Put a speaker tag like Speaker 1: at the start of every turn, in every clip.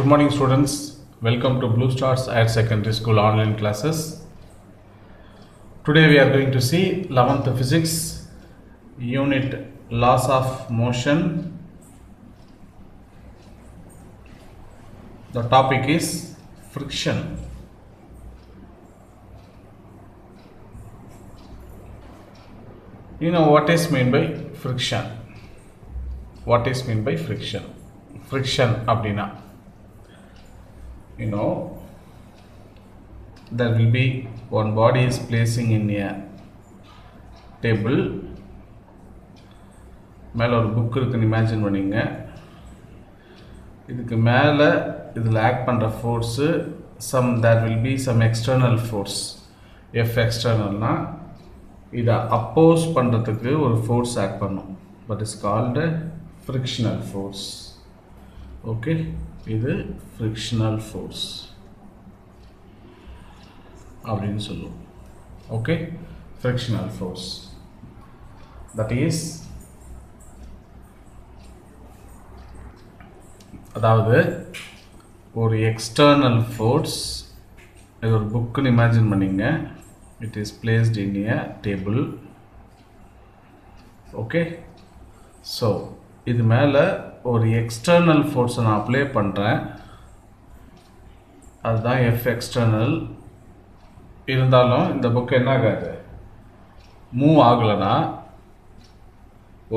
Speaker 1: Good morning students, welcome to Blue Stars Higher Secondary School online classes. Today we are going to see 11th Physics Unit Laws of Motion. The topic is friction. You know what is meant by friction? What is meant by friction? Friction abdina. You know, there will be one body is placing in a table. மேலே ஒரு book இருக்குன்னு imagine பண்ணிங்க. இதுக்கு மேலே இதில் act பண்ணுற force there will be some external force. F externalனா இதை அப்போஸ் பண்ணுறதுக்கு ஒரு ஃபோர்ஸ் ஆக்ட் பண்ணும். But is called frictional force. Okay, இது frictional force அப்படின்னு சொல்லுவோம். Okay, frictional force, that is, அதாவது ஒரு எக்ஸ்டர்னல் ஃபோர்ஸ். இது ஒரு புக்குன்னு இமேஜின் பண்ணிங்க. It is placed in a table. Okay, so இது மேலே ஒரு எக்ஸ்டர்னல் ஃபோர்ஸை நான் அப்ளை பண்ணுறேன். அதுதான் எஃப் எக்ஸ்டர்னல். இருந்தாலும் இந்த புக்கு என்ன ஆகாது, மூவ் ஆகலைன்னா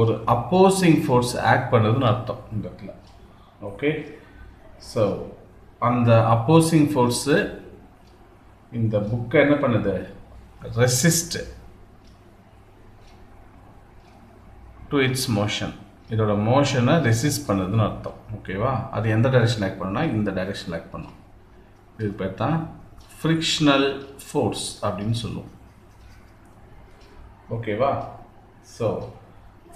Speaker 1: ஒரு அப்போசிங் ஃபோர்ஸ் ஆக்ட் பண்ணுறதுன்னு அர்த்தம் இந்த இடத்துல. ஓகே, ஸோ அந்த அப்போசிங் ஃபோர்ஸு இந்த புக்கை என்ன பண்ணுது, ரெசிஸ்ட் டு இட்ஸ் மோஷன். இதோட மோஷனை ரெசிஸ்ட் பண்ணுறதுன்னு அர்த்தம். ஓகேவா, அது எந்த டைரெக்ஷன் ஆக்ட் பண்ணுன்னா இந்த டைரெக்ஷன் ஆக்ட் பண்ணும். இது பேர் தான் ஃப்ரிக்ஷனல் ஃபோர்ஸ் அப்படின்னு சொல்லுவோம். ஓகேவா, so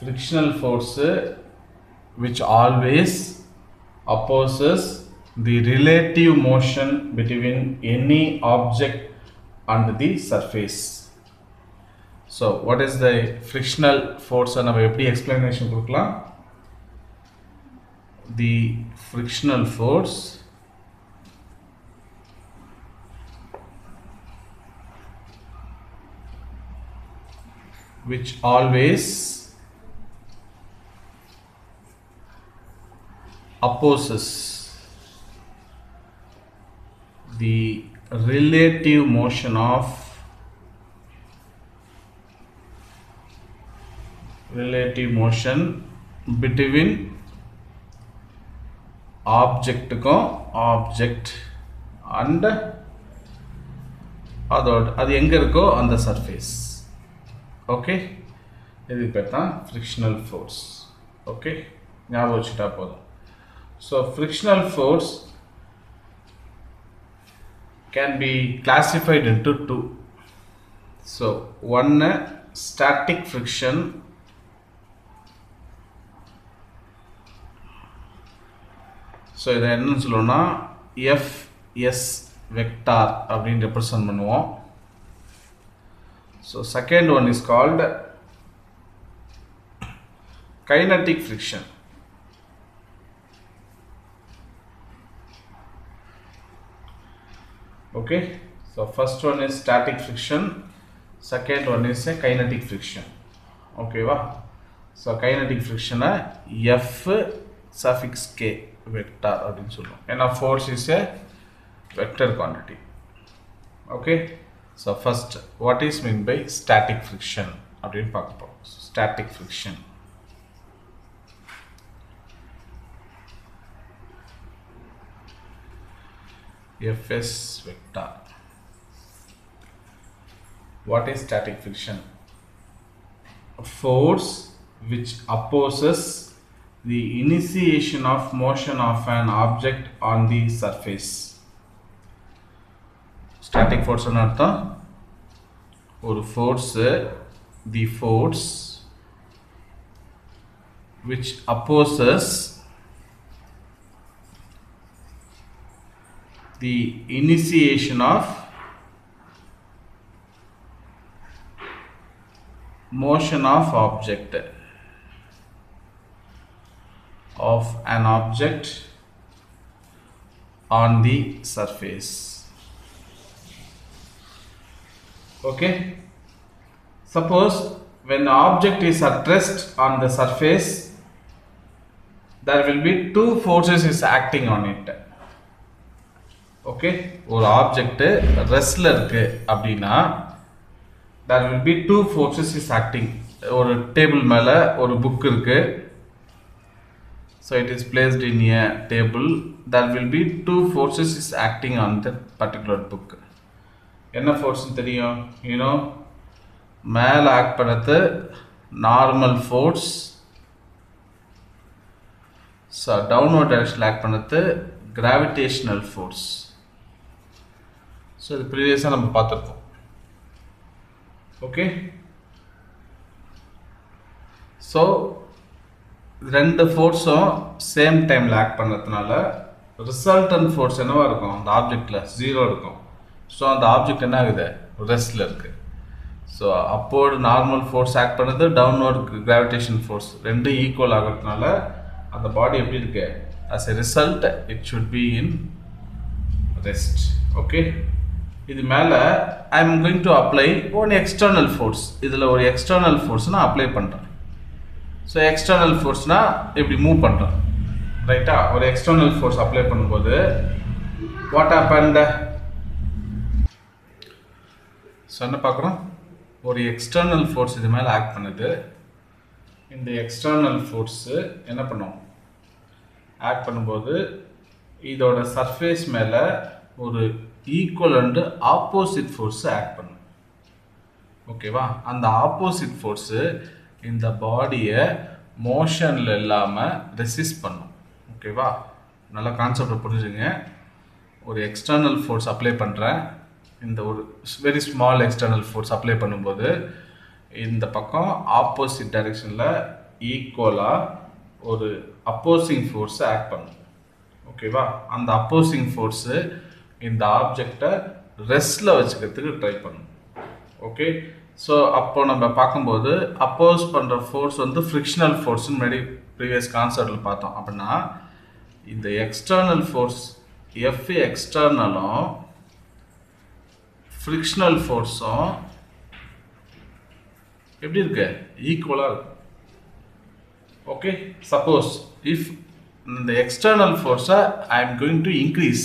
Speaker 1: frictional force which always opposes the relative motion between any object and the surface. So what is the frictional force? நம்ம எப்படி explanation கொடுக்கலாம்? The frictional force which always opposes the relative motion between object and அது எங்க இருக்கோ அந்த surface. Okay, இது பேர் தான் ஃப்ரிக்ஷனல் ஃபோர்ஸ். ஓகே, ஞாபகம் வச்சுட்டா போதும். So frictional force can be classified into two. So one, static friction. So இதை என்னன்னு சொல்லணும்னா FS வெக்டார் அப்படின்னு ரெப்ரசன்ட் பண்ணுவோம். So second one is called kinetic friction. Okay, so first one is static friction, second one is a kinetic friction. Okay va, so kinetic friction F suffix K vector அப்படினு சொல்லுவோம். ஏன்னா force is a vector quantity. Okay, so first what is meant by static friction அப்படினு பார்க்க போறோம். Static friction, Fs vector. What is static friction? A force which opposes the initiation of motion of an object on the surface. Static force ன்னு அர்த்தம் ஒரு force, the force which opposes the initiation of motion of an object on the surface. Okay, suppose when the object is at rest on the surface, there will be two forces is acting on it. Okay, ஒரு object restல இருக்கு அப்படினா there will be two forces is acting. ஒரு table மேல ஒரு book இருக்கு, so it is placed in a table. There will be two forces is acting on that particular book. என்ன force தெரியும்? you know, மேல act பண்ணது normal force, so downward டைரக்ஷனில் act பண்ணது கிராவிடேஷனல் ஃபோர்ஸ். ஸோ இது ப்ரீவியஸாக நம்ம பார்த்துருக்கோம். ஓகே, ஸோ ரெண்டு ஃபோர்ஸும் சேம் டைமில் ஆக்ட் பண்ணுறதுனால ரிசல்டன்ட் ஃபோர்ஸ் என்னவா இருக்கும்? அந்த ஆப்ஜெக்டில் 0 இருக்கும். ஸோ அந்த ஆப்ஜெக்ட் என்ன ஆகுது? ரெஸ்டில் இருக்குது. ஸோ அப்போர்டு நார்மல் ஃபோர்ஸ் ஆக்ட் பண்ணுறது, டவுன்வர்ட் கிராவிடேஷன் ஃபோர்ஸ் ரெண்டு ஈக்குவல் ஆகிறதுனால அந்த பாடி எப்படி இருக்கு? as a result it should be in rest. Okay, இது மேலே I am going to apply one external force. இதில் ஒரு எக்ஸ்டர்னல் ஃபோர்ஸ் நான் அப்ளை பண்ணுறேன். ஸோ எக்ஸ்டர்னல் ஃபோர்ஸ்னால் இப்படி மூவ் பண்ணுறேன், ரைட்டா? ஒரு எக்ஸ்டர்னல் ஃபோர்ஸ் அப்ளை பண்ணும்போது வாட் ஹேப்பன்ட்? ஸோ என்ன பார்க்குறோம்? ஒரு எக்ஸ்டர்னல் ஃபோர்ஸ் இது மேலே ஆக்ட் பண்ணுது. இந்த எக்ஸ்டர்னல் ஃபோர்ஸு என்ன பண்ணும்? ஆக்ட் பண்ணும்போது இதோட சர்ஃபேஸ் மேலே ஒரு equal and opposite force act பண்ணும். ஓகேவா? அந்த ஆப்போசிட் ஃபோர்ஸு இந்த பாடியை மோஷனில் இல்லாமல் ரெசிஸ்ட் பண்ணும். ஓகேவா? நல்லா கான்செப்டை புரிஞ்சுங்க. ஒரு எக்ஸ்டர்னல் ஃபோர்ஸ் அப்ளை பண்ணுறேன், இந்த ஒரு very small external force apply பண்ணும்போது இந்த பக்கம் ஆப்போசிட் டைரெக்ஷனில் ஈக்குவலாக ஒரு அப்போசிங் ஃபோர்ஸை ஆக்ட் பண்ணும். ஓகேவா? அந்த அப்போசிங் ஃபோர்ஸு இந்த ஆப்ஜெக்டை ரெஸ்டில் வச்சுக்கிறதுக்கு ட்ரை பண்ணும். ஓகே, ஸோ அப்போ நம்ம பார்க்கும்போது அப்போஸ் பண்ணுற ஃபோர்ஸ் வந்து ஃப்ரிக்ஷனல் ஃபோர்ஸ்னு முன்னாடி ப்ரீவியஸ் கான்செப்டில் பார்த்தோம். அப்படின்னா இந்த எக்ஸ்டர்னல் ஃபோர்ஸ் எஃப் எக்ஸ்டர்னலும் ஃப்ரிக்ஷனல் ஃபோர்ஸும் எப்படி இருக்கு? ஈக்குவலாக இருக்கு. ஓகே, சப்போஸ் இஃப் இந்த எக்ஸ்டர்னல் ஃபோர்ஸை I am going to increase,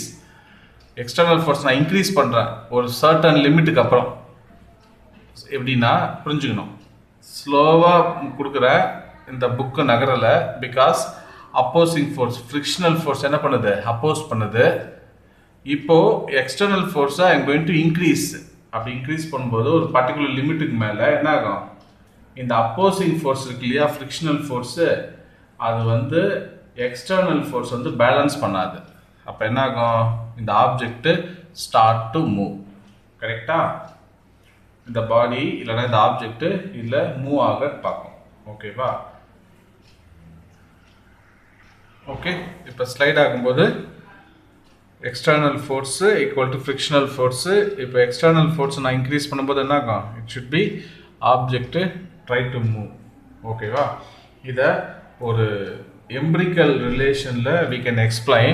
Speaker 1: external force நான் இன்க்ரீஸ் பண்ணுறேன் ஒரு சர்டன் லிமிட்டுக்கு அப்புறம். எப்படின்னா புரிஞ்சுக்கணும், ஸ்லோவாக கொடுக்குற இந்த புக்கு நகரலை, because opposing force frictional force என்ன பண்ணுது? அப்போஸ் பண்ணுது. இப்போது எக்ஸ்டர்னல் ஃபோர்ஸை I am going to increase. அப்படி இன்க்ரீஸ் பண்ணும்போது ஒரு பர்டிகுலர் லிமிட்டுக்கு மேலே என்ன ஆகும்? இந்த அப்போசிங் ஃபோர்ஸ் இருக்கு இல்லையா, ஃப்ரிக்ஷனல் ஃபோர்ஸு, அது வந்து எக்ஸ்டர்னல் ஃபோர்ஸ் வந்து பேலன்ஸ் பண்ணாது. அப்போ என்ன ஆகும்? இந்த ஆப்ஜெக்ட் ஸ்டார்ட் டு மூவ். கரெக்டாக? இந்த பாடி இல்லைன்னா இந்த ஆப்ஜெக்ட் இல்லை மூவ் ஆக பார்க்கும். ஓகேவா? ஓகே, இப்போ ஸ்லைட் ஆகும்போது external force equal to frictional force. இப்போ எக்ஸ்டர்னல் ஃபோர்ஸ் நான் இன்க்ரீஸ் பண்ணும்போது என்ன ஆகும்? It should be object try to move. ஓகேவா? இதை ஒரு எம்பிரிக்கல் ரிலேஷனில் we can explain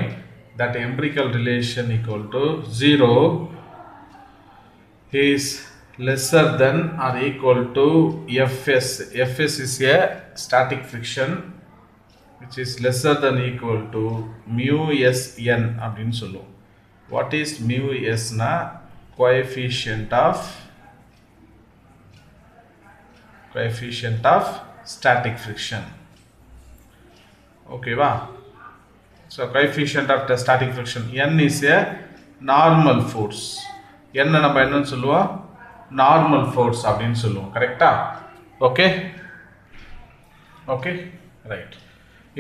Speaker 1: that empirical relation equal to 0 is lesser than or equal to Fs. Fs is a static friction which is lesser than equal to mu s n அப்படின்னு சொல்லுவோம். What is mu s na? coefficient of static friction. Okay va? So coefficient of the static friction n is a normal force. n நம்ம என்னன்னு சொல்லுவோம்? Normal force அப்படின்னு சொல்லுவோம். கரெக்டா? Okay okay right.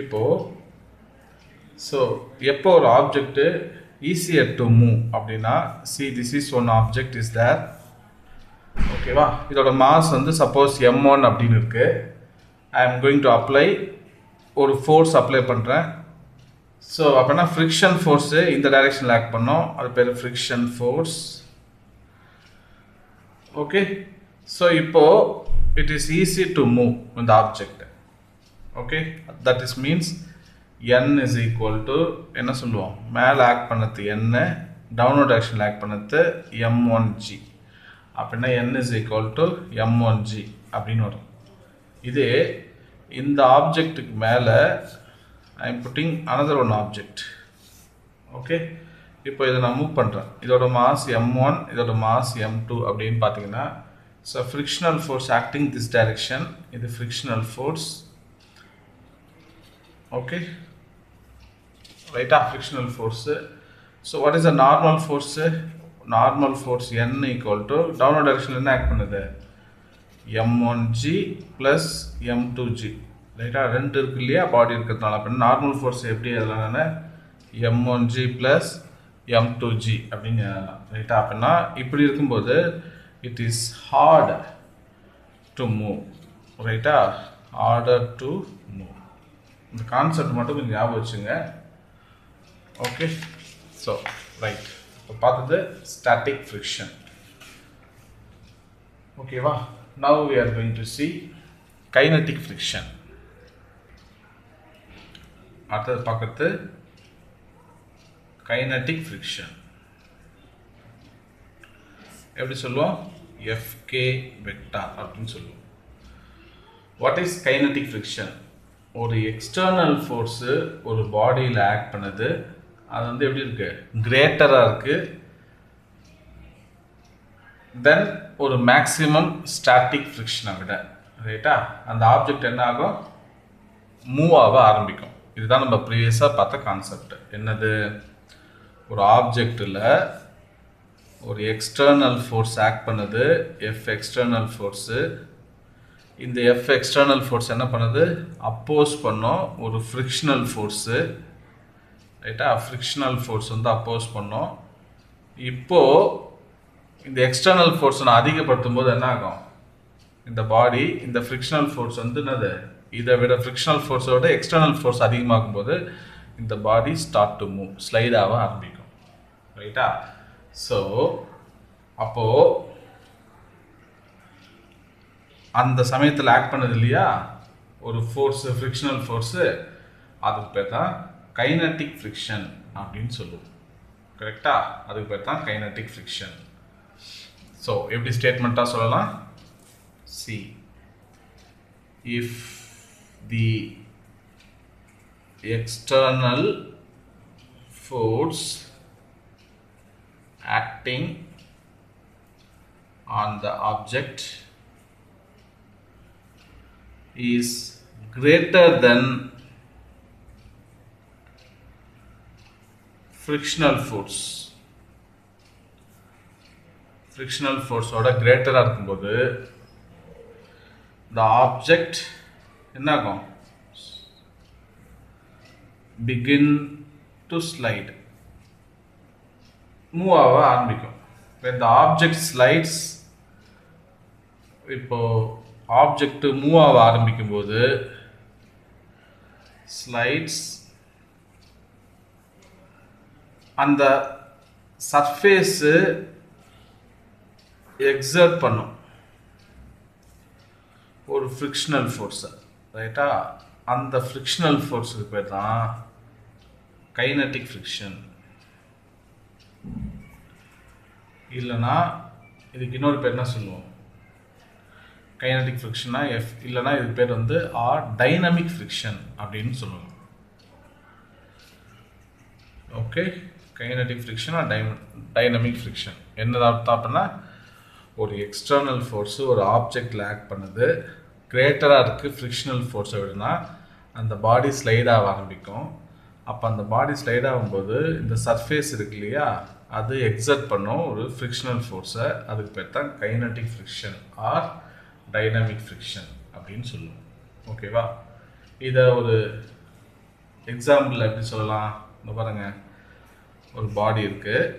Speaker 1: இப்போது so எப்போ ஒரு ஆப்ஜெக்ட் ஈஸியர் டு மூவ் அப்படின்னா, see this is one object is there. ஓகேவா? இதோட மாஸ் வந்து சப்போஸ் m1 அப்படின்னு இருக்கு. I am going to apply ஒரு ஃபோர்ஸ் அப்ளை பண்ணுறேன். ஸோ அப்படின்னா ஃப்ரிக்ஷன் ஃபோர்ஸு இந்த டைரெக்ஷனில் ஆக்ட் பண்ணோம், அது பேர் ஃப்ரிக்ஷன் ஃபோர்ஸ். ஓகே, ஸோ இப்போது it is easy to move இந்த object. Okay, that is means n is equal to என்ன சொல்லுவோம், மேலே ஆக்ட் பண்ணது n, டவுன்வர்ட் டைரக்ஷனில் ஆக்ட் பண்ணது m1g. அப்படின்னா n is equal to m1g அப்படின்னு வரும். இது இந்த ஆப்ஜெக்ட்டுக்கு மேலே I am pudding another one object. Okay, இப்போ இதை நான் மூவ் பண்ணுறேன். இதோட மாஸ் m1, இதோட மாஸ் m2 அப்படின்னு பார்த்தீங்கன்னா, so frictional force acting this direction, இது ஃப்ரிக்ஷனல் ஃபோர்ஸ். ஓகே, ரைட்டா, frictional force. So what is the normal force? Normal force n equal to downward டைரக்ஷனில் என்ன ஆக்ட் பண்ணுது, m1g ப்ளஸ் m2g. ரைட்டா, ரெண்டு இருக்கு இல்லையா பாடி இருக்கிறதுனால. அப்படின்னா நார்மல் ஃபோர்ஸ் எப்படி எழுதலாம்னா m1g ப்ளஸ் m2g அப்படின்னு எழுதலாம். ரைட்டா, அப்படின்னா இப்படி இருக்கும்போது it is hard to move. ரைட்டா, ஹார்டர் டு மூவ். இந்த கான்செப்ட் மட்டும் கொஞ்சம் ஞாபகம் வச்சுங்க. ஓகே, ஸோ ரைட், இப்போ பார்த்தது ஸ்டாட்டிக் ஃப்ரிக்ஷன். ஓகேவா, now we are going to see kinetic friction. அடுத்தது பார்க்கறது கைனட்டிக் ஃப்ரிக்ஷன். எப்படி சொல்லுவோம், FK வெக்டார் அப்படின்னு சொல்லுவோம். What is kinetic friction? ஒரு எக்ஸ்டர்னல் ஃபோர்ஸு ஒரு பாடியில் ஆக்ட் பண்ணுது, அது வந்து எப்படி இருக்கு, கிரேட்டராக இருக்கு தென் ஒரு மேக்ஸிமம் ஸ்டாட்டிக் ஃப்ரிக்ஷனை விட. ரைட்டா, அந்த ஆப்ஜெக்ட் என்ன ஆகும், மூவ் ஆக ஆரம்பிக்கும். இதுதான் நம்ம ப்ரீவியஸாக பார்த்த கான்செப்ட். என்னது, ஒரு ஆப்ஜெக்டில் ஒரு எக்ஸ்டர்னல் ஃபோர்ஸ் ஆக்ட் பண்ணுது, F எக்ஸ்டர்னல் ஃபோர்ஸு. இந்த F எக்ஸ்டர்னல் ஃபோர்ஸ் என்ன பண்ணுது, அப்போஸ் பண்ணோம் ஒரு ஃப்ரிக்ஷனல் ஃபோர்ஸு. ரைட்டா, ஃப்ரிக்ஷனல் ஃபோர்ஸ் வந்து அப்போஸ் பண்ணோம். இப்போது இந்த எக்ஸ்டர்னல் ஃபோர்ஸை நான் அதிகப்படுத்தும் போது என்ன ஆகும், இந்த பாடி இந்த ஃப்ரிக்ஷனல் ஃபோர்ஸ் வந்து என்னது, இதை விட ஃப்ரிக்ஷனல் ஃபோர்ஸை விட எக்ஸ்டர்னல் ஃபோர்ஸ் அதிகமாகும் போது இந்த பாடி ஸ்டார்ட் டு மூவ், ஸ்லைடாக ஆரம்பிக்கும். ரைட்டா, ஸோ அப்போது அந்த சமயத்தில் ஆக்ட் பண்ணது இல்லையா ஒரு ஃபோர்ஸு, ஃப்ரிக்ஷனல் ஃபோர்ஸு, அதுக்கு பேர் தான் கைனட்டிக் ஃப்ரிக்ஷன் அப்படின்னு சொல்லுவோம். கரெக்டா, அதுக்கு பேர் தான் கைனட்டிக் ஃப்ரிக்ஷன். ஸோ எப்படி ஸ்டேட்மெண்ட்டாக சொல்லலாம், see if the external force acting on the object is greater than frictional force. Frictional force oda greater ah irukumbodhu the object enna agum, begin to slide, move ஆக ஆரம்பிக்கும். when the object slides, இப்போ object move ஆக ஆரம்பிக்கும் போது slides, அந்த surface exert பண்ணும் ஒரு frictional ஃபோர்ஸை. ரைட்டா, அந்த ஃப்ரிக்ஷனல் ஃபோர்ஸுக்கு பேர் தான் கைனட்டிக் ஃப்ரிக்ஷன். இல்லைனா இதுக்கு இன்னொரு பேர் என்ன சொல்லுவோம், கைனட்டிக் ஃப்ரிக்ஷனா எஃப், இல்லைனா இதுக்கு பேர் வந்து டைனமிக் ஃப்ரிக்ஷன் அப்படின்னு சொல்லுவோம். Okay, kinetic friction dynamic friction என்னதான் அர்த்தம் அப்படின்னா, ஒரு எக்ஸ்டர்னல் ஃபோர்ஸு ஒரு ஆப்ஜெக்டில் ஆக்ட் பண்ணுது, கிரேட்டராக இருக்குது ஃப்ரிக்ஷனல் ஃபோர்ஸை விடனா அந்த பாடி ஸ்லைடாக ஆரம்பிக்கும். அப்போ அந்த பாடி ஸ்லைட் ஆகும்போது இந்த சர்ஃபேஸ் இருக்கு இல்லையா, அது எக்ஸர்ட் பண்ணும் ஒரு ஃப்ரிக்ஷனல் ஃபோர்ஸை. அதுக்கு பேர் தான் kinetic friction R dynamic friction அப்படின்னு சொல்லுவோம். ஓகேவா, இதை ஒரு எக்ஸாம்பிள் எப்படி சொல்லலாம், இந்த பாருங்கள், ஒரு பாடி இருக்குது.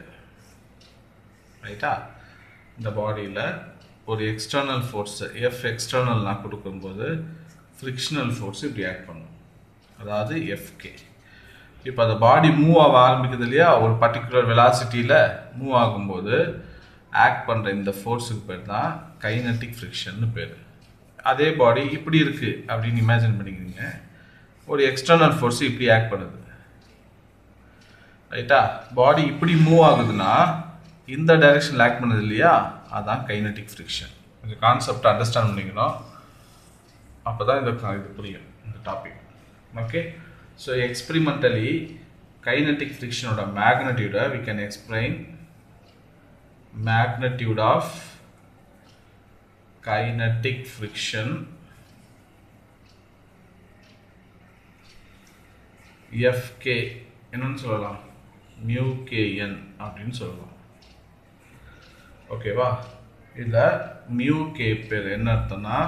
Speaker 1: ரைட்டா, இந்த பாடியில் ஒரு எக்ஸ்டர்னல் ஃபோர்ஸு எஃப் எக்ஸ்டர்னல் நான் கொடுக்கும்போது ஃப்ரிக்ஷனல் ஃபோர்ஸ் இப்படி ஆக்ட் பண்ணும், அதாவது எஃப்கே. இப்போ அந்த பாடி மூவ் ஆக ஆரம்பிக்குது இல்லையா, ஒரு பர்டிகுலர் வெலாசிட்டியில் மூவ் ஆகும்போது ஆக்ட் பண்ணுற இந்த ஃபோர்ஸுக்கு பேர் தான் கைனட்டிக் ஃப்ரிக்ஷன்னு பேர். அதே பாடி இப்படி இருக்குது அப்படின்னு இமேஜின் பண்ணிக்கிறீங்க. ஒரு எக்ஸ்டர்னல் ஃபோர்ஸ் இப்படி ஆக்ட் பண்ணுது ரைட்டா பாடி இப்படி மூவ் ஆகுதுன்னா இந்த டைரக்ஷனில் ஆக்ட் பண்ணுது இல்லையா அதான் கைனடிக் ஃப்ரிக்ஷன் இந்த கான்செப்டை அண்டர்ஸ்டாண்ட் பண்ணிக்கணும் அப்போ தான் இது புரியும் இந்த topic okay so experimentally kinetic ஃப்ரிக்ஷனோட மேக்னட்யூடை we can explain magnitude of kinetic friction Fk என்னன்னு சொல்லலாம் mu kn அப்படின்னு சொல்லலாம் ஓகேவா இதில் mu k பேர் என்ன அர்த்தம்னா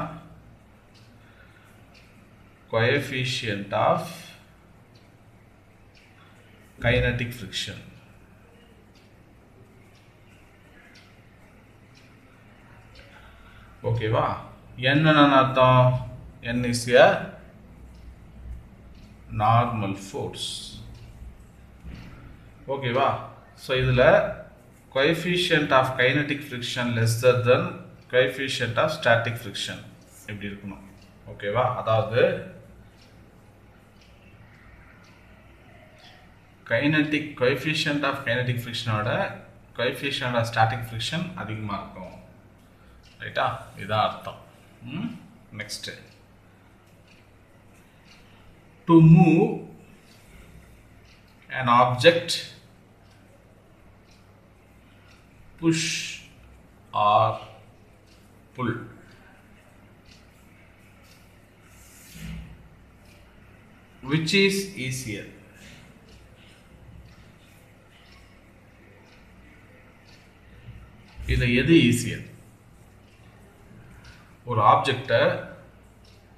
Speaker 1: coefficient of kinetic friction ஓகேவா என்ன அர்த்தம் n is a normal force ஓகேவா ஸோ இதில் coefficient of kinetic friction lesser than coefficient of static friction எப்படி இருக்கணும் ஓகேவா அதாவது kinetic coefficient of kinetic friction ஓட coefficient of static friction அதிகமாக இருக்கும் ரைட்டா இதான் அர்த்தம் next to move an object push or pull which is easier இதுல எது ஈஸியர் ஒரு ஆப்ஜெக்டை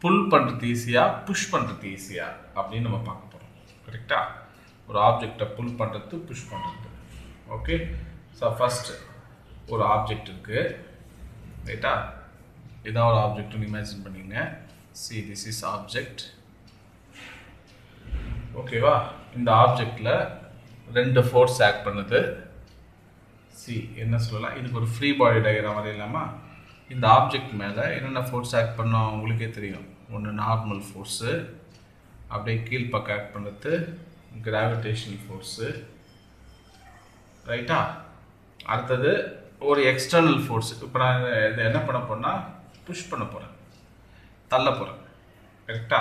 Speaker 1: புல் பண்ணுறது ஈஸியா புஷ் பண்ணுறது ஈஸியா அப்படின்னு நம்ம பார்க்க போகிறோம் கரெக்டா ஒரு ஆப்ஜெக்டை புல் பண்ணுறது புஷ் பண்ணுறது ஓகே ஸோ ஃபஸ்ட்டு ஒரு ஆப்ஜெக்ட் இருக்குது ரைட்டா இதான் ஒரு ஆப்ஜெக்ட்னு இமேஜின் பண்ணிங்க சி திஸ் இஸ் ஆப்ஜெக்ட் ஓகேவா இந்த ஆப்ஜெக்டில் ரெண்டு ஃபோர்ஸ் ஆக்ட் பண்ணுது சி என்ன சொல்லலாம் இதுக்கு ஒரு ஃப்ரீ பாடி டயக்ராம் வரையிலாமா இந்த ஆப்ஜெக்ட் மேலே என்னென்ன ஃபோர்ஸ் ஆக்ட் பண்ணோம் உங்களுக்கே தெரியும் ஒன்று நார்மல் ஃபோர்ஸு அப்படியே கீழ்பக்கம் ஆக்ட் பண்ணுறது கிராவிடேஷன் ஃபோர்ஸு ரைட்டா அடுத்தது ஒரு எக்ஸ்டர்னல் ஃபோர்ஸ் இப்போ நான் இதை என்ன பண்ண போறேன்னா புஷ் பண்ண போகிறேன் தள்ள போகிறேன் கரெக்டா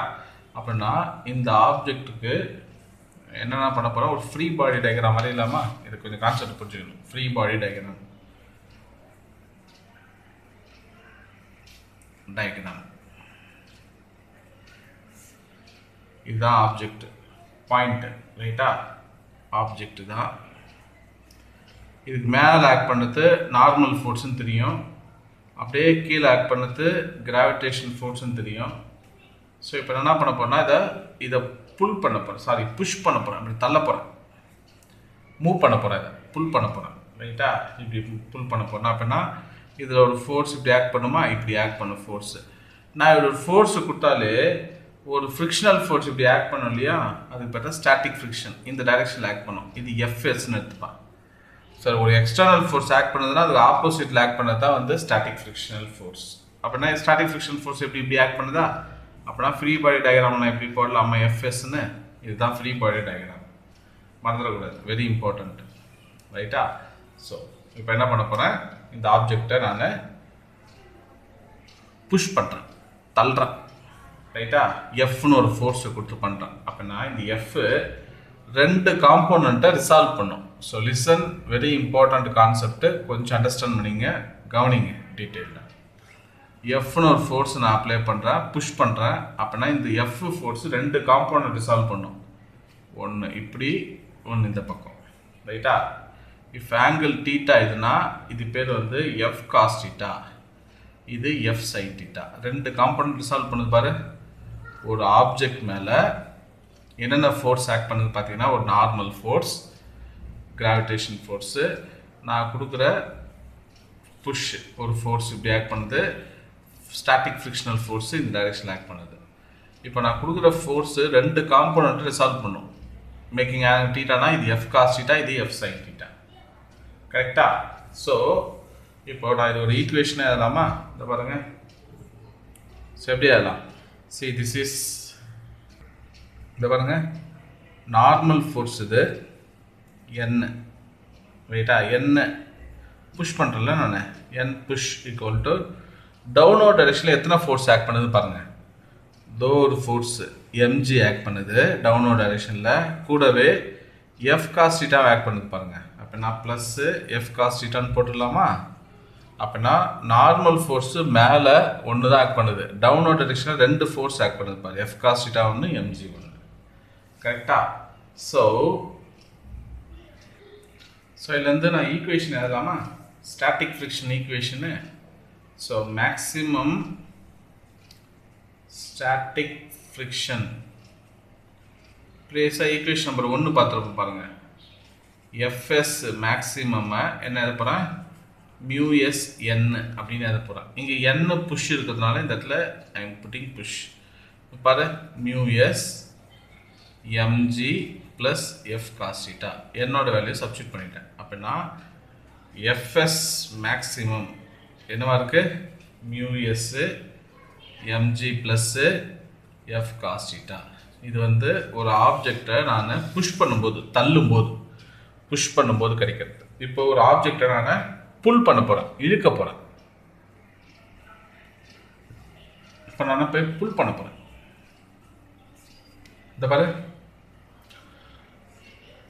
Speaker 1: அப்படின்னா இந்த ஆப்ஜெக்ட்டுக்கு என்னென்ன பண்ண போகிறேன் ஒரு ஃப்ரீ பாடி டயக்ராம் மாதிரி இல்லாமல் இது கொஞ்சம் கான்செப்ட் புரிஞ்சுக்கணும் ஃப்ரீ பாடி டயக்ராம் இதுதான் ஆப்ஜெக்ட் பாயிண்ட் ரைட்டா ஆப்ஜெக்ட் தான் இதுக்கு மேலே ஆக்ட் பண்ணுறது நார்மல் ஃபோர்ஸ்ன்னு தெரியும் அப்படியே கீழே ஆக்ட் பண்ணுறது கிராவிடேஷன் ஃபோர்ஸ்ன்னு தெரியும் ஸோ இப்போ என்ன பண்ண போறேன்னா இதை புல் பண்ண போகிறேன் சாரி புஷ் பண்ண போகிறேன் அப்படி தள்ள போகிறேன் மூவ் பண்ண போகிறேன் இதை புல் பண்ண போகிறேன் ரைட்டா இப்படி புல் பண்ண போகிறேன் அப்படின்னா இதில் ஒரு ஃபோர்ஸ் இப்படி ஆக்ட் பண்ணுமா இப்படி ஆக்ட் பண்ண ஃபோர்ஸு நான் இப்படி ஒரு ஃபோர்ஸு கொடுத்தாலே ஒரு ஃப்ரிக்ஷனல் ஃபோர்ஸ் இப்படி ஆக்ட் பண்ணும் இல்லையா அதுக்கு பார்த்தா ஸ்டாட்டிக் ஃப்ரிக்ஷன் இந்த டைரெக்ஷனில் ஆக்ட் பண்ணும் இது எஃப்எஸ்ன்னு எடுத்துப்பான் சார் ஒரு எக்ஸ்டர்னல் ஃபோர்ஸ் ஆக்ட் பண்ணுதுன்னா அதுக்கு ஆப்போசிட்டில் ஆக்ட் பண்ணது தான் வந்து ஸ்டாட்டிக் ஃப்ரிக்ஷனல் ஃபோர்ஸ் அப்படின்னா ஸ்டாட்டிக் ஃப்ரிக்ஷனல் ஃபோர்ஸ் இப்படி ஆக்ட் பண்ணுதா அப்படின்னா ஃப்ரீ பாடி டயக்ராம்லாம் எப்படி போடலாமா எஃப்எஸ்ன்னு இதுதான் ஃப்ரீ பாடி டயக்ராம் மறந்துடக்கூடாது வெரி இம்பார்ட்டண்ட் ரைட்டா ஸோ இப்போ என்ன பண்ண போகிறேன் இந்த ஆப்ஜெக்டை நான் புஷ் பண்ணுறேன் தள்ளுறேன் ரைட்டா எஃப்னு ஒரு ஃபோர்ஸை கொடுத்து பண்ணுறேன் அப்படின்னா இந்த எஃப் ரெண்டு காம்போனண்ட்டை ரிசால்வ் பண்ணும் so listen very important concept கொஞ்சம் அண்டர்ஸ்டாண்ட் பண்ணிங்க கவனிங்க டீட்டெயிலில் எஃப்னு ஒரு ஃபோர்ஸ் நான் அப்ளை பண்ணுறேன் புஷ் பண்ணுறேன் அப்படின்னா இந்த எஃப் ஃபோர்ஸ் ரெண்டு காம்போனண்ட் ரிசால்வ் பண்ணும் ஒன்று இப்படி ஒன்று இந்த பக்கம் ரைட்டா இஃப் ஆங்கிள் தீட்டா இதுனா இது பேர் வந்து எஃப் காஸ் தீட்டா இது எஃப் சைன் தீட்டா ரெண்டு காம்போனண்ட் ரிசால்வ் பண்ணுது பாரு ஒரு ஆப்ஜெக்ட் மேலே என்னென்ன ஃபோர்ஸ் ஆக்ட் பண்ணுது பார்த்தீங்கன்னா ஒரு நார்மல் ஃபோர்ஸ் கிராவிடேஷன் ஃபோர்ஸு நான் கொடுக்குற புஷ் ஒரு ஃபோர்ஸ் இப்படி ஆக்ட் பண்ணுது ஸ்டாட்டிக் ஃப்ரிக்ஷனல் ஃபோர்ஸு இந்த டைரெக்ஷனில் ஆக்ட் பண்ணுது இப்போ நான் கொடுக்குற ஃபோர்ஸு ரெண்டு காம்போனண்ட்டு ரிசால்வ் பண்ணும் மேக்கிங் ஆங்கிள் தீட்டானா இது எஃப் காஸ் தீட்டா இது எஃப் சைன் தீட்டா கரெக்டா ஸோ இப்போ நான் இது ஒரு ஈக்குவேஷனே எழுதலாமா இதை பாருங்க ஸோ எப்படி எழுதலாம் see this is இந்த பாருங்க நார்மல் ஃபோர்ஸ் இது n ரைட்டா n புஷ் பண்றல நான் n push equal to downward டைரக்ஷன்ல எத்தனை ஃபோர்ஸ் ஆக்ட் பண்ணுது பாருங்க தோ ஒரு ஃபோர்ஸ் mg ஆக்ட் பண்ணுது டவுன்வர்ட் டைரக்ஷன்ல கூடவே f cos θ ஆக்ட் பண்ணுது பாருங்க அப்பனா பிளஸ் f cos θ ன்னு போட்டுடலாமா அப்பனா நார்மல் ஃபோர்ஸ் மேல ஒன்னு தான் ஆக்ட் பண்ணுது டவுன்வர்ட் டைரக்ஷன்ல ரெண்டு ஃபோர்ஸ் ஆக்ட் பண்ணுது பாருங்க f cos θ ஒன்னு mg ஒன்னு கரெக்ட்டா சோ இதுல இருந்து நான் ஈக்குவேஷன் எழுதலாமா static friction equation so maximum static friction place equation number 1 பாத்துறோம் பாருங்க fs maximum என்ன எழுத போறேன் mu s n அப்படினு எழுத போறேன் இங்க n புஷ் இருக்குதுனால இந்த இடத்துல I am putting push பாரு mu s mg plus f cos θ என்னோட வேல்யூ சப்ஸ்டிட்யூட் பண்ணிட்டேன் அப்பனா fs maximum என்னவா இருக்கு mu s mg plus f cos θ இது வந்து ஒரு ஆப்ஜெக்ட்டை நான் புஷ் பண்ணும்போது தள்ளும்போது புஷ் பண்ணும்போது கிடைக்கிறது இப்போ ஒரு ஆப்ஜெக்ட்டை நான் புல் பண்ண போறேன் இழுக்க போறேன் இப்போ நான் போய் புல் பண்ண போறேன் இந்த பாரு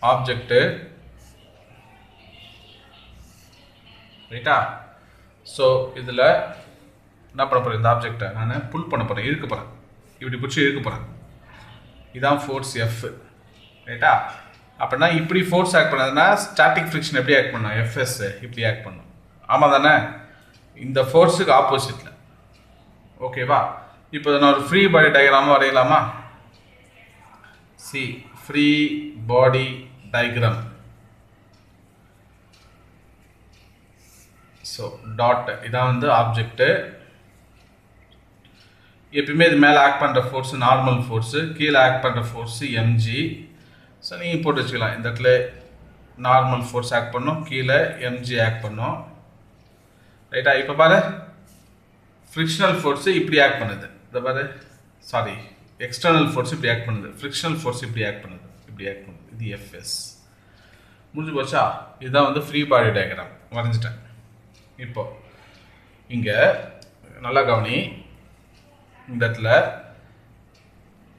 Speaker 1: ஆப்ஜெக்ட் ரைட்டா சோ இதுல என்ன பண்ண போறேன் இந்த ஆப்ஜெக்ட்டை நான் புல் பண்ண போறேன் இழுக்க போறேன் இப்படி புடிச்சு இழுக்க போறேன் இதான் ஃபோர்ஸ் F ரைட்டா அப்பனா இப்படி ஃபோர்ஸ் ஆக்ட் பண்ணதுனா ஸ்டாட்டிக் ஃபிரிக்ஷன் எப்படி ஆக்ட் பண்ணும் Fs இப்படி ஆக்ட் பண்ணும் ஆமா தானே இந்த ஃபோர்ஸ்க்கு ஆப்போசிட்ல ஓகேவா இப்போ நான் ஒரு ஃப்ரீ பாடி டயகிராம் வரையலாமா see free body diagram so dot இதான் வந்து ஆப்ஜெக்ட் எப்பவுமே இது மேல ஆக்ட் பண்ற ஃபோர்ஸ் நார்மல் ஃபோர்ஸ் கீழ ஆக்ட் பண்ற ஃபோர்ஸ் mg சோ நீங்க போட்டு வச்சுக்கலாம் இந்த இடத்துல நார்மல் ஃபோர்ஸ் ஆக்ட் பண்ணும் கீழ mg ஆக்ட் பண்ணும் ரைட்டா இப்போ பாரு ஃபிரிக்ஷனல் ஃபோர்ஸ் இப்படி ஆக்ட் பண்ணுது இத பாரு சாரி எக்ஸ்டர்னல் ஃபோர்ஸ் இப்படி ஆக்ட் பண்ணுது ஃபிரிக்ஷனல் ஃபோர்ஸ் இப்படி ஆக்ட் பண்ணுது இது Fs முடிஞ்சு போச்சா இதுதான் வந்து ஃப்ரீ பாடி டயகிராம் வரைஞ்சிட்டேன் இப்போ இங்க நல்லா கவனி இந்த இடத்துல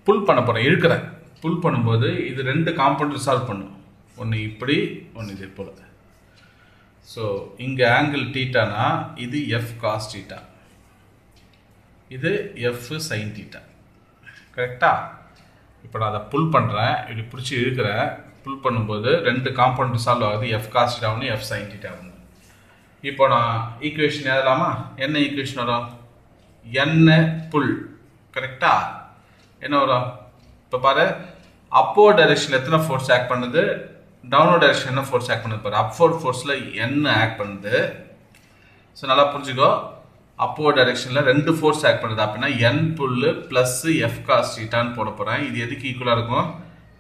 Speaker 1: புல் பண்ண போறேன் இழுக்கிறேன் புல் பண்ணும்போது இது ரெண்டு காம்பவுண்ட் ரிசால்வ் பண்ணும் ஒன்னு இப்படி ஒன்னு இது போல சோ இங்க ஆங்கிள் θனா இது f cos θ இது f sin θ கரெக்ட்டா இப்போ நான் அத புல் பண்றேன் இப்படி புடிச்சு இழுக்கிறேன் புல் பண்ணும்போது ரெண்டு காம்பவுண்ட் ரிசால்வ் ஆகுது f cos θ ஒன்னு f sin θ ஒன்னு இப்போ நான் ஈக்குவேஷன் எழுதலாமா என்ன ஈக்குவேஷன் வரும் n புல் கரெக்ட்டா என்ன வரும் இப்போ பாரு அப்வர்ட் டைரக்ஷன்ல எத்தனை ஃபோர்ஸ் ஆக்ட் பண்ணுது டவுன்வர்ட் டைரக்ஷன் என்ன ஃபோர்ஸ் ஆக்ட் பண்ணுது பாரு அப்வர்ட் ஃபோர்ஸ்ல n ஆக்ட் பண்ணுது சோ நல்லா புரிஞ்சுக்கோ அப்வர்ட் டைரக்ஷன்ல ரெண்டு ஃபோர்ஸ் ஆக்ட் பண்ணுது அப்படினா n புல் பிளஸ் f cos θ ன்னு போட போறேன் இது எதுக்கு ஈக்குவலா இருக்கும்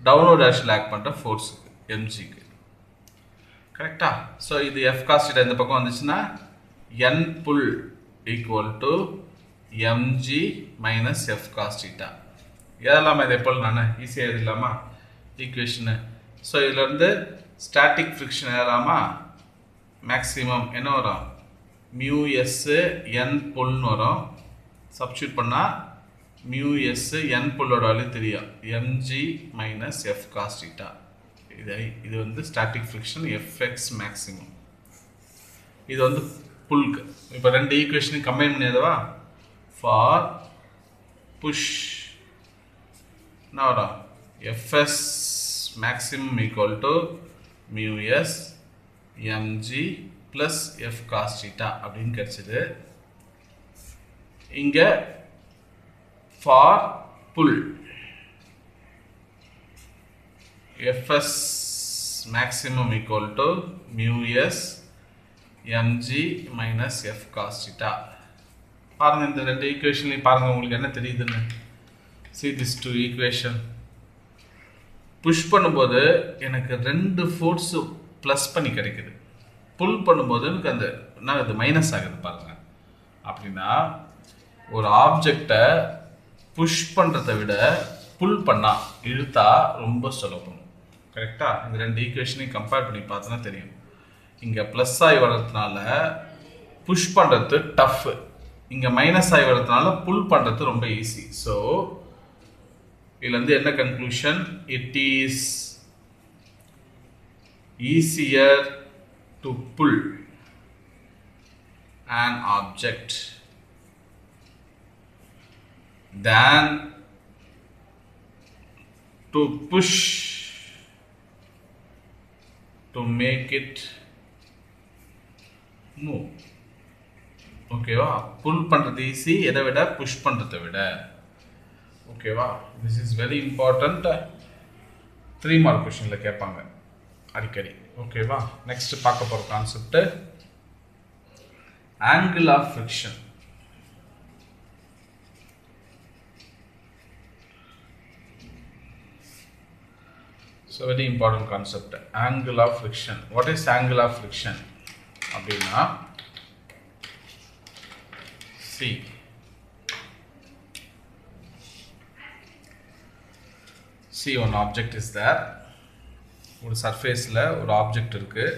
Speaker 1: டவுன்வர்ட் டைரக்ஷன்ல ஆக்ட் பண்ற ஃபோர்ஸ்க்கு mg க்கு கரெக்ட்டா சோ இது f cos θ இந்த பக்கம் வந்துச்சுனா n pull equal to mg minus f cos θ இதெல்லாம் இதை எப்போ நான் ஈஸியா எழுதலாமா ஈக்குவேஷன் சோ இதுல இருந்து ஸ்டாட்டிக் ஃபிரிக்ஷன் எழுதலாமா மேக்ஸிமம் என்ன வரும் mu s n புல் வரும் சப்ஸ்டிட்யூட் பண்ணா mu s n புல்லோட வேல்யூ தெரியும் mg minus f cos θ இது வந்து ஸ்டாட்டிக் ஃபிரிக்ஷன் fx மேக்ஸிமம் இது வந்து புல்க்கு இப்போ ரெண்டு ஈக்குவேஷன் கம்பைன் பண்ணியதவா for push now fs maximum equal to mu s mg plus f cos θ அப்படினு கிடைச்சது இங்க for pull fs maximum equal to mu s mg minus f cos θ பாருங்க இந்த ரெண்டு ஈக்குவேஷன்ல பாருங்க உங்களுக்கு என்ன தெரியுதுன்னு see this two equation push பண்ணும்போது எனக்கு ரெண்டு ஃபோர்ஸ் ப்ளஸ் பண்ணி கிடைக்குது புல் பண்ணும்போது எனக்கு அந்த என்ன அது மைனஸ் ஆகுது பாருங்க அப்படின்னா ஒரு ஆப்ஜெக்ட்டை புஷ் பண்றதை விட புல் பண்ணா இழுத்தா ரொம்ப சுலபம். கரெக்டா? இந்த ரெண்டு ஈக்குவேஷனையும் கம்பேர் பண்ணி பார்த்தோன்னா தெரியும். இங்கே ப்ளஸ் ஆகி வர்றதுனால புஷ் பண்ணுறது டஃப், இங்கே மைனஸ் ஆகி வர்றதுனால புல் பண்ணுறது ரொம்ப ஈஸி. ஸோ இதுலேருந்து என்ன conclusion? It is easier to pull an object than to push to make it move. ஓகேவா? புல் பண்ணுறது ஈஸி எதை விட புஷ் பண்ணுறதை விட. ஓகேவா? This is very important. 3 mark கொஷனில் கேட்பாங்க அடிக்கடி. ஓகேவா? நெக்ஸ்ட் பார்க்க போகிற concept angle of friction. So very important concept, angle of friction. What is angle of friction? அப்படின்னா see one object is there. ஒரு சர்ஃபேஸில் ஒரு ஆப்ஜெக்ட் இருக்கு.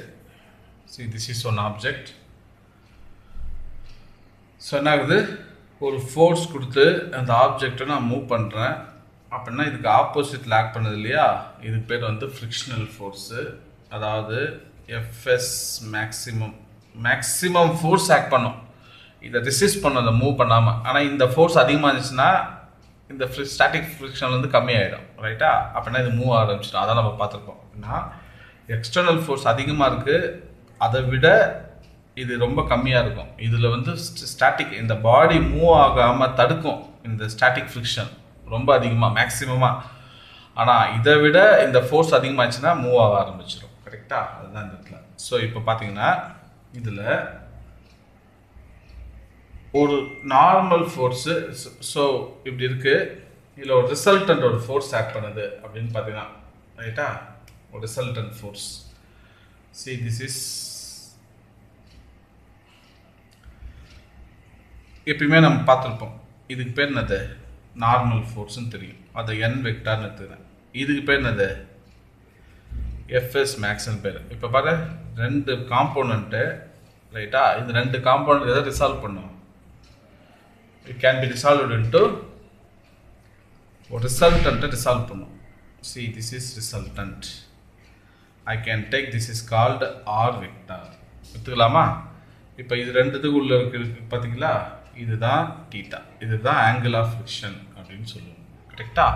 Speaker 1: see this is one object. So என்ன ஆகுது? ஒரு ஃபோர்ஸ் கொடுத்து அந்த ஆப்ஜெக்டை நான் மூவ் பண்ணுறேன் அப்படின்னா இதுக்கு ஆப்போசிட்டில் ஆக்ட் பண்ணது இல்லையா, இதுக்கு பேர் வந்து ஃப்ரிக்ஷனல் ஃபோர்ஸு. அதாவது எஃப்எஸ் மேக்ஸிமம் ஃபோர்ஸ் ஆக்ட் பண்ணும், இதை ரெசிஸ்ட் பண்ணும் அதை மூவ் பண்ணாமல். ஆனால் இந்த ஃபோர்ஸ் அதிகமாக இருந்துச்சுன்னா இந்த ஸ்டாட்டிக் ஃப்ரிக்ஷன் வந்து கம்மியாகிடும். ரைட்டா? அப்படின்னா இது மூவ் ஆரம்பிச்சிடும். அதான் நம்ம பார்த்துருக்கோம். அப்படின்னா எக்ஸ்டர்னல் ஃபோர்ஸ் அதிகமாக இருக்குது, அதை விட இது ரொம்ப கம்மியாக இருக்கும். இதில் வந்து ஸ்டாட்டிக் இந்த பாடி மூவ் ஆகாமல் தடுக்கும் இந்த ஸ்டாட்டிக் ஃப்ரிக்ஷன் ரொம்ப அதிகமாக மேக்ஸிமமாக. ஆனால் இதை விட இந்த ஃபோர்ஸ் அதிகமாகிடுச்சுன்னா மூவ் ஆக ஆரம்பிச்சிடும். கரெக்டாக? அதுதான் இந்த இடத்துல. ஸோ இப்போ பார்த்தீங்கன்னா இதில் ஒரு நார்மல் ஃபோர்ஸு, ஸோ இப்படி இருக்குது, இதில் ஒரு ரிசல்டன்ட் ஒரு ஃபோர்ஸ் ஆக்ட் பண்ணுது அப்படின்னு பார்த்தீங்கன்னா, ரைட்டா? ஒரு resultant force. see this is எப்பயுமே நம்ம பார்த்துருப்போம். இதுக்கு பேர் என்னது? நார்மல் ஃபோர்ஸ்ன்னு தெரியும். அதை என் வெக்டார்னு எடுத்துக்கிறேன். இதுக்கு பேர் என்னது? எஃப்எஸ் மேக்ஸ்ன்னு பேர். இப்போ பாரு, ரெண்டு காம்போனண்ட்டு, ரைட்டா? இந்த ரெண்டு காம்போனண்ட் எதை ரிசால்வ் பண்ணும்? It can be resolved into ஒரு ரிசல்டன்ட்டை ரிசால்வ் பண்ணும். see this is resultant. I can take this is called R vector. எடுத்துக்கலாமா? இப்போ இது ரெண்டுத்துக்கு உள்ள இருக்கு பார்த்தீங்களா? இதுதான் தீட்டா, இதுதான் ஆங்கிள் ஆஃப் ஃப்ரிக்ஷன் அப்படின்னு சொல்லுவோம். கரெக்டா?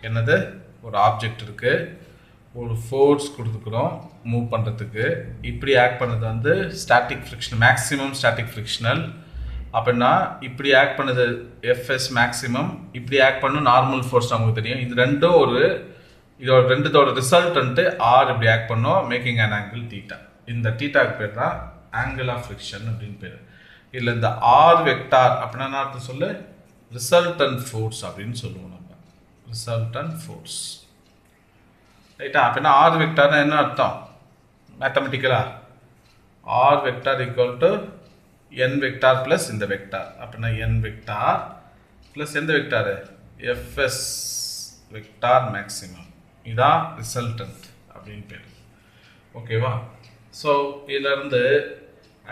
Speaker 1: என்னது? ஒரு ஆப்ஜெக்ட் இருக்கு, ஒரு ஃபோர்ஸ் கொடுத்துக்கிறோம் மூவ் பண்ணுறதுக்கு. இப்படி ஆக்ட் பண்ணது வந்து static friction, maximum static frictional. அப்படின்னா இப்படி ஆக்ட் பண்ணது எஃப்எஸ் மேக்ஸிமம், இப்படி ஆக்ட் பண்ணும் நார்மல் ஃபோர்ஸ் நமக்கு தெரியும். இது ரெண்டும் இதோட ரெண்டுத்தோட ரிசல்டன்ட்டு ஆர் இப்படி ஆக்ட் பண்ணோம், மேக்கிங் அன் ஆங்கிள் தீட்டா. இந்த தீட்டாக்கு பேர் தான் ஆங்கிள் ஆஃப் ஃப்ரிக்ஷன் அப்படின்னு பேர். இதில் இந்த ஆர் வெக்டார் அப்படின்னா என்ன அர்த்தம் சொல்லு? ரிசல்டன்ட் ஃபோர்ஸ் அப்படின்னு சொல்லுவோம் நம்ம. ரிசல்டன்ட் ஃபோர்ஸ், ரைட்டா? அப்படின்னா ஆர் வெக்டார்னா என்ன அர்த்தம் மேத்தமெட்டிக்கலா? R vector equal to N vector plus இந்த வெக்டார். அப்படின்னா என் வெக்டார் ப்ளஸ் எந்த வெக்டாரு? FS vector maximum. இதான் ரிசல்டன்ட் அப்படின்னு பேர். ஓகேவா? ஸோ இதிலிருந்து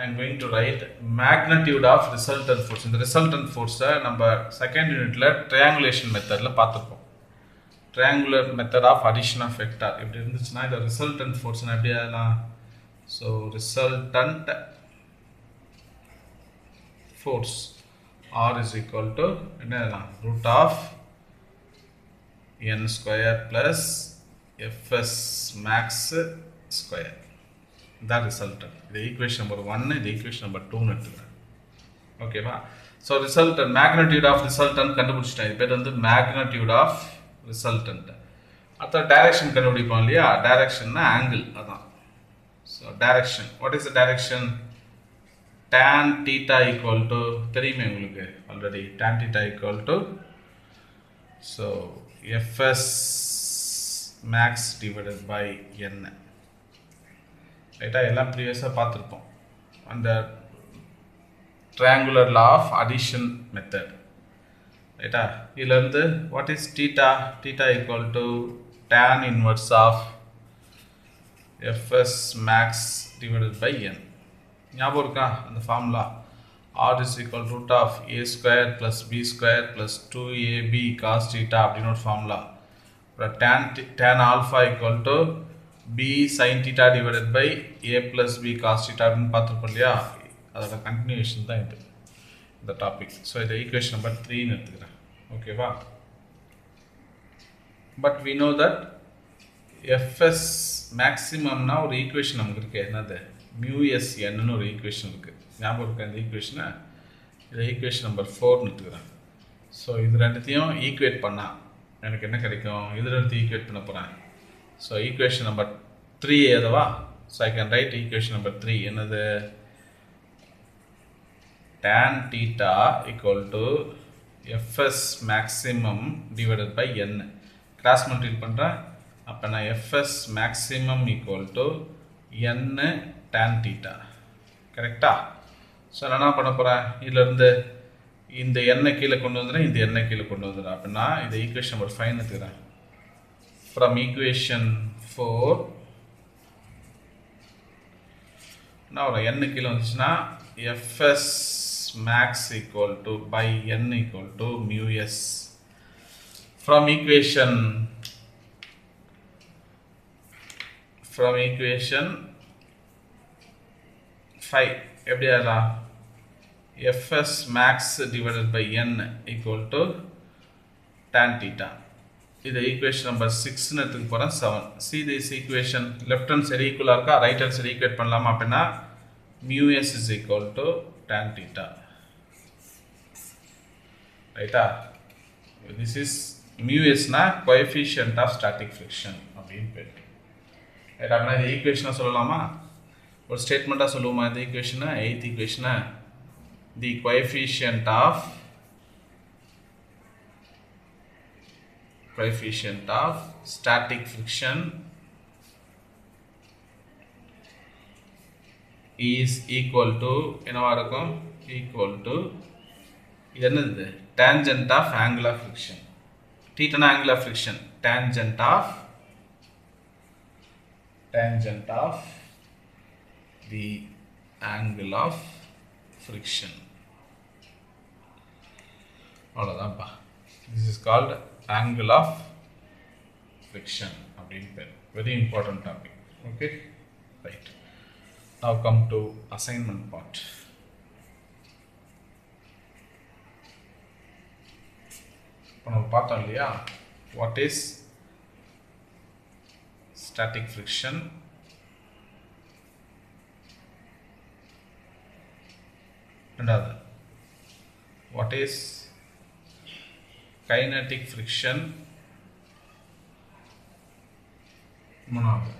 Speaker 1: I am going to write magnitude of resultant force. இந்த resultant force நம்ம செகண்ட் யூனிட்ல ட்ரையாங்குலேஷன் மெத்தட்ல பார்த்துருப்போம். Triangular method of addition of vector இப்படி இருந்துச்சுன்னா இந்த ரிசல்டன்ட் ஃபோர்ஸ் எப்படி எழுதலாம்? So resultant force R is equal to என்ன எழுதலாம்? Root of n square plus fs max square. இதான் ரிசல்டன்ட். இது ஈக்குவேஷன் நம்பர் 1, இது ஈக்குவேஷன் நம்பர் 2ன்னு எடுத்துக்கிறேன். ஓகேவா? So resultant magnitude of resultant கண்டுபிடிச்சிட்டேன். இது பேர் வந்து மேக்னட்யூட் ஆஃப் ரிசல்டன்ட். அடுத்த டைரக்ஷன் கண்டுபிடிப்போம் இல்லையா? டைரக்ஷன்னா ஆங்கிள், அதான். So direction, what is the direction? tan theta equal to தெரியுமே உங்களுக்கு already. tan theta equal to so fs max divided by n. ரைட்டா? எல்லாம் ப்ரீவியஸாக பார்த்துருப்போம். அந்த triangular law of addition method. ரைட்டா? இதிலிருந்து what is theta? Theta equal to tan inverse of fs max divided by n. ஞாபகம் இருக்கா அந்த formula? r is equal to root of a square plus b square plus 2ab cos theta அப்படின்னு ஒரு formula. அப்புறம் tan alpha equal to b sin theta divided by a plus b cos theta அப்படின்னு பார்த்துருப்போம் இல்லையா? அதோட continuation தான் இது இந்த டாபிக். ஸோ இதை ஈக்குவேஷன் நம்பர் 3ன்னு எடுத்துக்கிறேன். ஓகேவா? But we know that FS மேக்ஸிமம்னா ஒரு ஈக்குவேஷன் நமக்கு இருக்குது. என்னது? மியூஎஸ்என்னு ஒரு ஈக்குவேஷன் இருக்குது. ஞாபகம் இருக்கா இந்த ஈக்குவேஷனை? இதை ஈக்குவேஷன் நம்பர் 4ன்னு எடுத்துக்கிறேன். ஸோ இது ரெண்டுத்தையும் ஈக்குவேட் பண்ணால் எனக்கு என்ன கிடைக்கும்? இது ரெண்டுத்தையும் ஈக்குவேட் பண்ண போகிறேன். ஸோ ஈக்குவேஷன் நம்பர் 3 எதுவா? So I can write equation number 3. என்னது? tan theta equal to fs maximum divided by n. Cross multiply பண்ணுறேன். அப்போ நான் fs maximum equal to n tan theta. கரெக்டா? ஸோ நான் என்ன பண்ண போகிறேன்? இதிலிருந்து இந்த எண்ணெய் கீழே கொண்டு வந்துடுறேன், இந்த எண்ணெய் கீழே கொண்டு வந்துடுறேன். அப்படின்னா இதை ஈக்குவேஷன் நம்பர் 5 எடுத்துக்கிறேன். ஃப்ரம் ஈக்குவேஷன் 4 நான் ஒரு எண்ணெய் கீழே வந்துச்சுன்னா fs max equal to by n equal to mu s. From equation 5 எப்படி ஆகலாம்? fs max divided by n equal to tan theta. இது ஈக்குவேஷன் நம்பர் 6ன்னு எடுத்துக்க போகிறேன். 7. see this equation left hand side ஈக்குவலாக இருக்கா? ரைட் hand side ஈக்குவேட் பண்ணலாமா? அப்படின்னா mu s is equal to tan theta. ரைட்டா? this is mu s னா coefficient of static friction அப்படின்னு பேர். ரைட்? அப்படின்னா இது ஈக்குவேஷனாக சொல்லலாமா? ஒரு ஸ்டேட்மெண்ட்டாக சொல்லுவோமா இந்த ஈக்குவேஷனை? 8th ஈக்குவேஷனை the coefficient of static friction is equal to என்னவா இருக்கும்? equal to இது என்னது? tangent of angle of friction. theta na angle of friction. tangent of the angle of friction. அவ்வளோதான்ப்பா. this is called angle of friction அப்படின்னு பேர். very important topic. okay, right. now come to assignment part. இப்போ நம்ம பார்த்தோம் இல்லையா? what is static friction? ரெண்டாவது what is kinetic friction? மூணாவது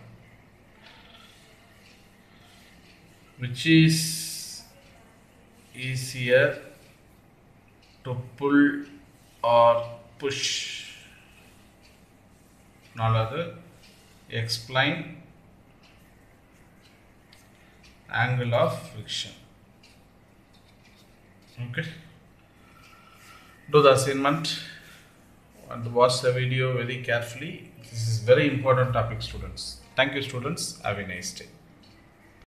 Speaker 1: which is easier to pull or push? நாலாவது explain angle of friction. okay, do the assignment and watch the video very carefully. This is very important topic, students. Thank you, students. Have a nice day.